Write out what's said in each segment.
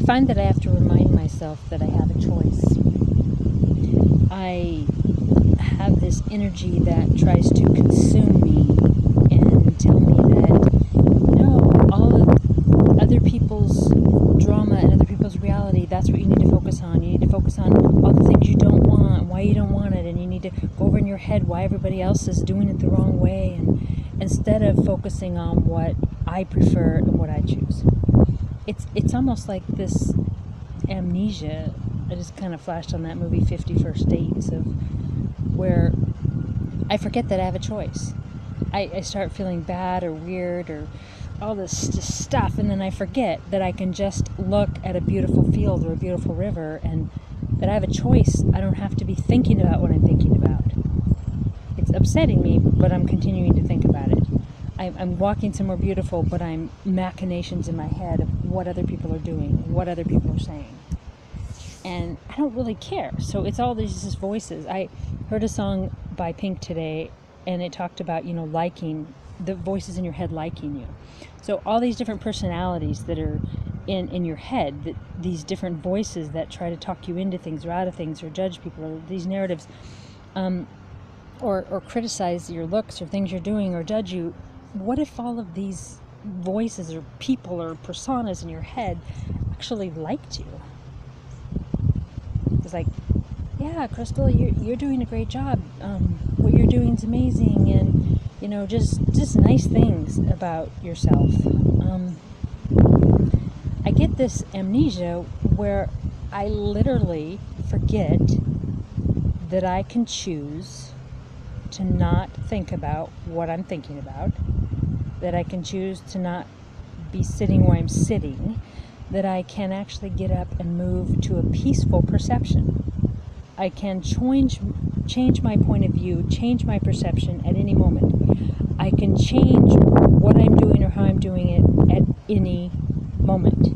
find that I have to remind myself that I have a choice. I have this energy that tries to consume me and tell me that, no, all of other people's drama and other people's reality, that's what you need to focus on. You need to focus on all the things you don't want, why you don't want it, and you need to go over in your head why everybody else is doing it the wrong way, and instead of focusing on what I prefer and what I choose. It's almost like this amnesia. I just kind of flashed on that movie 50 First Dates, of where I forget that I have a choice. I start feeling bad or weird or all this just stuff, and then I forget that I can just look at a beautiful field or a beautiful river, and that I have a choice. I don't have to be thinking about what I'm thinking about. It's upsetting me, but I'm continuing to think about it. I'm walking somewhere beautiful, but I'm machinations in my head of what other people are doing, what other people are saying. And I don't really care. So it's all these just voices. I heard a song by Pink today, and it talked about, liking, the voices in your head liking you. So all these different personalities that are in your head, these different voices that try to talk you into things or out of things or judge people, or these narratives, or criticize your looks or things you're doing or judge you. What if all of these voices or people or personas in your head actually liked you? It's like, yeah, Crystal, you're doing a great job. What you're doing is amazing, and just nice things about yourself. I get this amnesia where I literally forget that I can choose to not think about what I'm thinking about, that I can choose to not be sitting where I'm sitting, that I can actually get up and move to a peaceful perception. I can change my point of view, change my perception at any moment. I can change what I'm doing or how I'm doing it at any moment.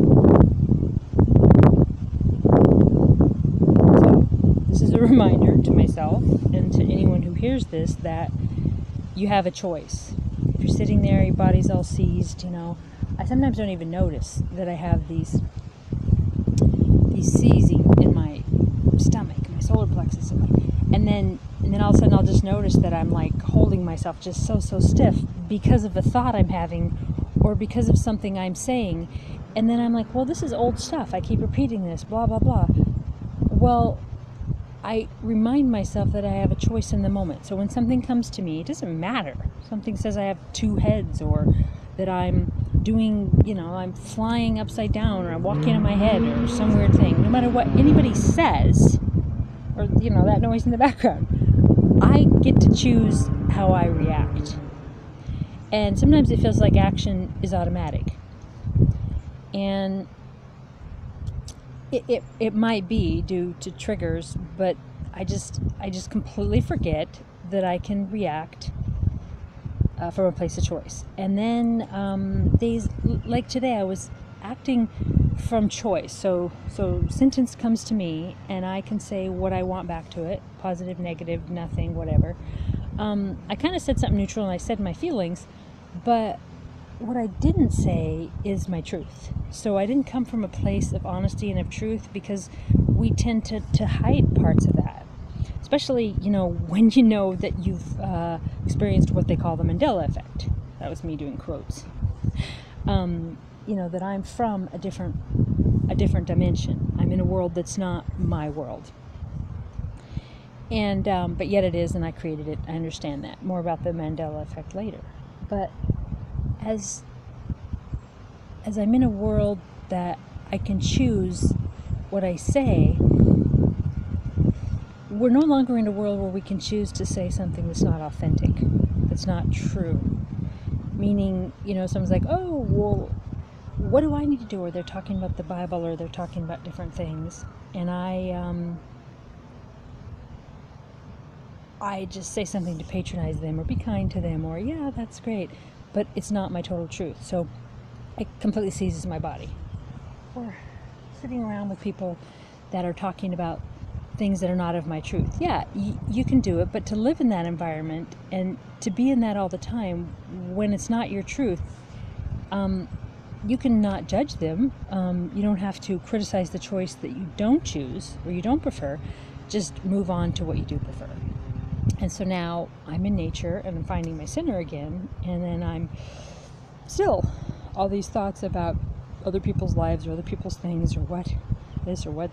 So this is a reminder to myself and to anyone who hears this that you have a choice. If you're sitting there, your body's all seized, I sometimes don't even notice that I have these seizing in my stomach, my solar plexus, and then all of a sudden I'll just notice that I'm like holding myself just so stiff because of a thought I'm having or because of something I'm saying, and then I'm like, well, this is old stuff. I keep repeating this, blah blah blah. Well, I remind myself that I have a choice in the moment. So when something comes to me, it doesn't matter. Something says I have two heads, or that I'm doing, I'm flying upside down, or I'm walking in my head, or some weird thing. No matter what anybody says, or, that noise in the background, I get to choose how I react. And sometimes it feels like action is automatic. And it might be due to triggers, but I just completely forget that I can react from a place of choice. And then days like today, I was acting from choice. So sentence comes to me, and I can say what I want back to it: positive, negative, nothing, whatever. I kind of said something neutral, and I said my feelings, but what I didn't say is my truth. So I didn't come from a place of honesty and of truth, because we tend to hide parts of that. Especially, when you know that you've experienced what they call the Mandela effect. That was me doing quotes. That I'm from a different dimension. I'm in a world that's not my world. And but yet it is, and I created it. I understand that. More about the Mandela effect later. But as I'm in a world that I can choose what I say, we're no longer in a world where we can choose to say something that's not authentic, that's not true. Meaning, someone's like, oh, well, what do I need to do? Or they're talking about the Bible, or they're talking about different things. And I just say something to patronize them or be kind to them, or, yeah, that's great. But it's not my total truth. So it completely seizes my body. Or sitting around with people that are talking about things that are not of my truth. Yeah, you can do it, but to live in that environment and to be in that all the time when it's not your truth, you can not judge them. You don't have to criticize the choice that you don't choose or you don't prefer. Just move on to what you do prefer. And so now I'm in nature and I'm finding my center again, and then I'm still all these thoughts about other people's lives or other people's things or what this or what,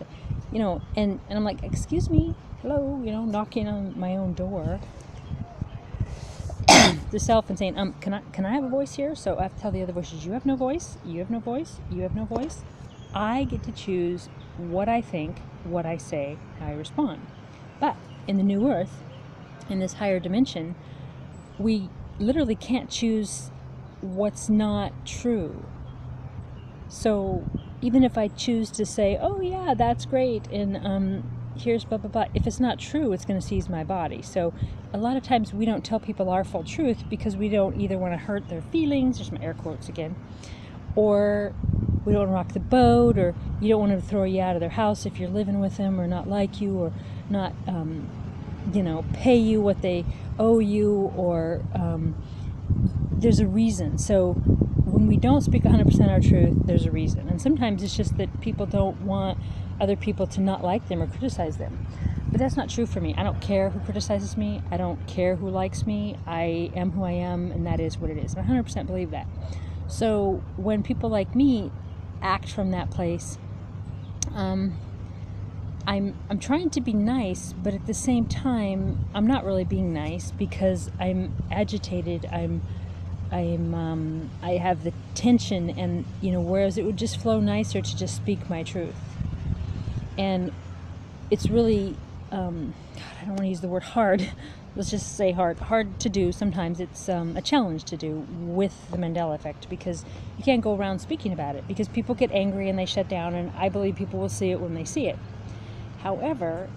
and I'm like, excuse me, hello, knocking on my own door, the self, and saying, can I have a voice here? So I have to tell the other voices, you have no voice, you have no voice, you have no voice. I get to choose what I think, what I say, how I respond. But in the new earth, in this higher dimension, we literally can't choose what's not true. So even if I choose to say, oh yeah, that's great, and here's blah blah blah, if it's not true, it's going to seize my body. So a lot of times we don't tell people our full truth because we don't either want to hurt their feelings, there's some air quotes again, or we don't want to rock the boat, or you don't want to throw you out of their house if you're living with them, or not like you, or not pay you what they owe you, or there's a reason. So when we don't speak 100% our truth, there's a reason. And sometimes it's just that people don't want other people to not like them or criticize them. But that's not true for me. I don't care who criticizes me. I don't care who likes me. I am who I am, and that is what it is. And I 100% believe that. So when people like me act from that place, I'm trying to be nice, but at the same time, I'm not really being nice because I'm agitated. I have the tension, and whereas it would just flow nicer to just speak my truth. And it's really, God, I don't want to use the word hard. Let's just say hard to do. Sometimes it's a challenge to do with the Mandela effect, because you can't go around speaking about it because people get angry and they shut down, and I believe people will see it when they see it. However,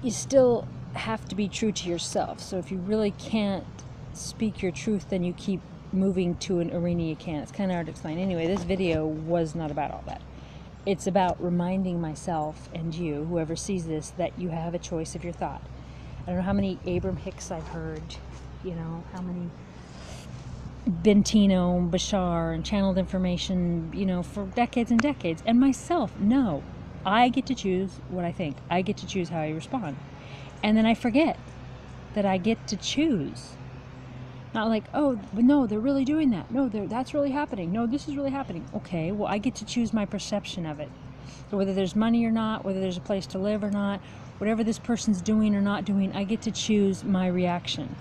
you still have to be true to yourself. So if you really can't speak your truth, then you keep moving to an arena you can. It's kind of hard to explain. Anyway, this video was not about all that. It's about reminding myself and you, whoever sees this, that you have a choice of your thought. I don't know how many Abraham Hicks I've heard, how many Bentino, Bashar, and channeled information, for decades and decades. And myself, no. I get to choose what I think. I get to choose how I respond. And then I forget that I get to choose. Not like, oh, no, they're really doing that. No, that's really happening. No, this is really happening. Okay, well, I get to choose my perception of it. So whether there's money or not, whether there's a place to live or not, whatever this person's doing or not doing, I get to choose my reaction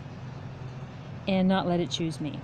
and not let it choose me.